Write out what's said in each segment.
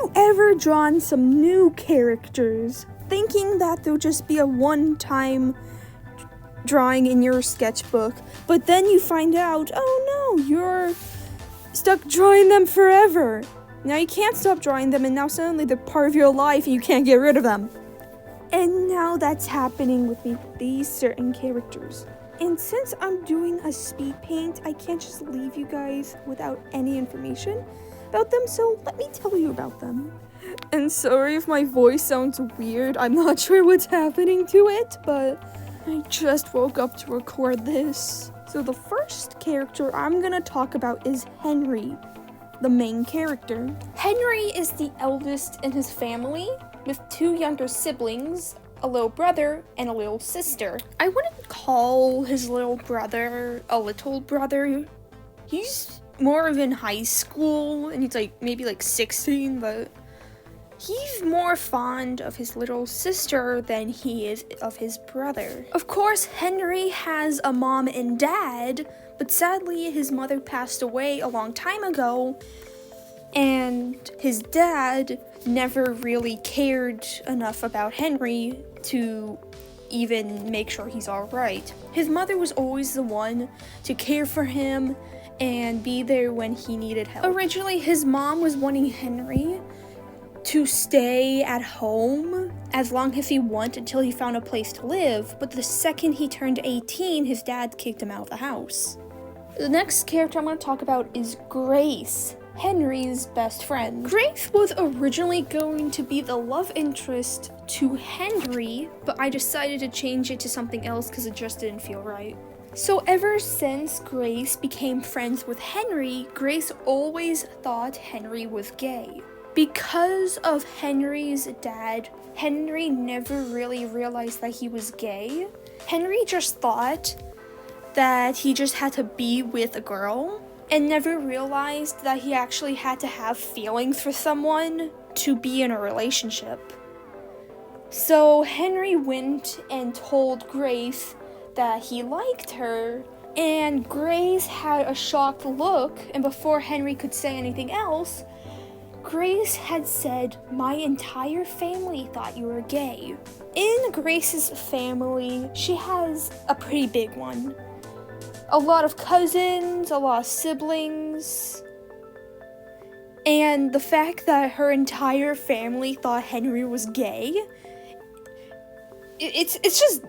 you ever drawn some new characters, thinking that they'll just be a one-time drawing in your sketchbook, but then you find out, oh no, you're stuck drawing them forever. Now you can't stop drawing them, and now suddenly they're part of your life and you can't get rid of them. And now that's happening with me with these certain characters. And since I'm doing a speed paint, I can't just leave you guys without any information about them, so let me tell you about them. And sorry if my voice sounds weird, I'm not sure what's happening to it, but I just woke up to record this. So the first character I'm gonna talk about is Henry, the main character. Henry is the eldest in his family, with 2 younger siblings, a little brother and a little sister. I wouldn't call his little brother a little brother. He's more of in high school, and he's maybe 16, but he's more fond of his little sister than he is of his brother. Of course, Henry has a mom and dad, but sadly his mother passed away a long time ago, and his dad never really cared enough about Henry to even make sure he's alright. His mother was always the one to care for him and be there when he needed help. Originally, his mom was wanting Henry to stay at home as long as he wanted until he found a place to live, but the second he turned 18, his dad kicked him out of the house. The next character I'm going to talk about is Grace, Henry's best friend. Grace was originally going to be the love interest to Henry, but I decided to change it to something else because it just didn't feel right. So ever since Grace became friends with Henry, Grace always thought Henry was gay. Because of Henry's dad, Henry never really realized that he was gay. Henry just thought that he just had to be with a girl, and never realized that he actually had to have feelings for someone to be in a relationship. So Henry went and told Grace that he liked her, and Grace had a shocked look, and before Henry could say anything else, Grace had said, "My entire family thought you were gay." In Grace's family, she has a pretty big one. A lot of cousins, a lot of siblings, and the fact that her entire family thought Henry was gay, it's just,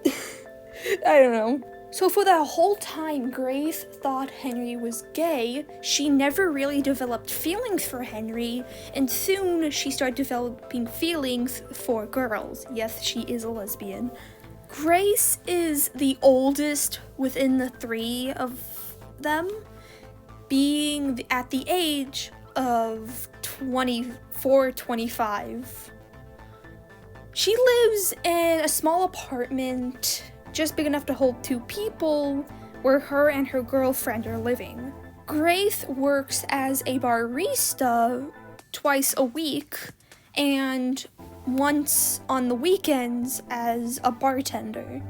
I don't know. So for that whole time Grace thought Henry was gay, she never really developed feelings for Henry, and soon she started developing feelings for girls. Yes, she is a lesbian. Grace is the oldest within the 3 of them, being at the age of 24, 25. She lives in a small apartment, just big enough to hold 2 people, where her and her girlfriend are living. Grace works as a barista twice a week, and once on the weekends as a bartender.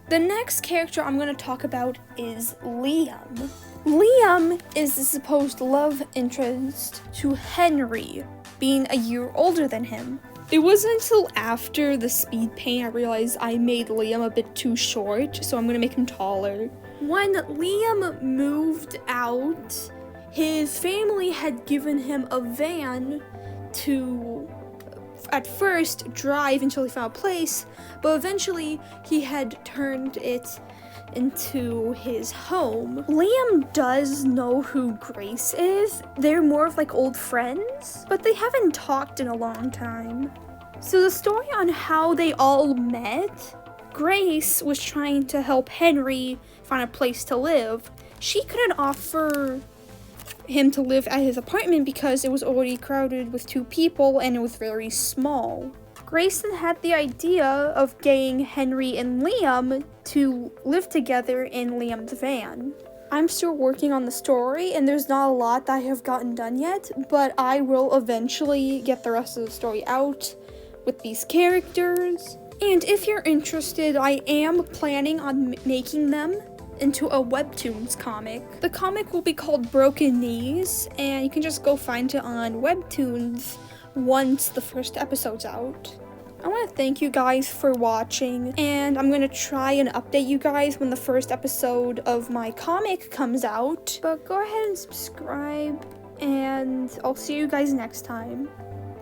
The next character I'm going to talk about is Liam. Liam is the supposed love interest to Henry, being a year older than him. It wasn't until after the speed paint I realized I made Liam a bit too short, so I'm going to make him taller. When Liam moved out, his family had given him a van to at first drive until he found a place, but eventually he had turned it into his home. Liam does know who Grace is. They're more of old friends, but they haven't talked in a long time. So the story on how they all met, Grace was trying to help Henry find a place to live. She couldn't offer him to live at his apartment because it was already crowded with 2 people and it was very small. Grace then had the idea of getting Henry and Liam to live together in Liam's van. I'm still working on the story and there's not a lot that I have gotten done yet, but I will eventually get the rest of the story out with these characters. And if you're interested, I am planning on making them into a Webtoons comic. The comic will be called Broken Knees, and you can just go find it on Webtoons once the first episode's out. I want to thank you guys for watching, and I'm going to try and update you guys when the first episode of my comic comes out. But go ahead and subscribe, and I'll see you guys next time.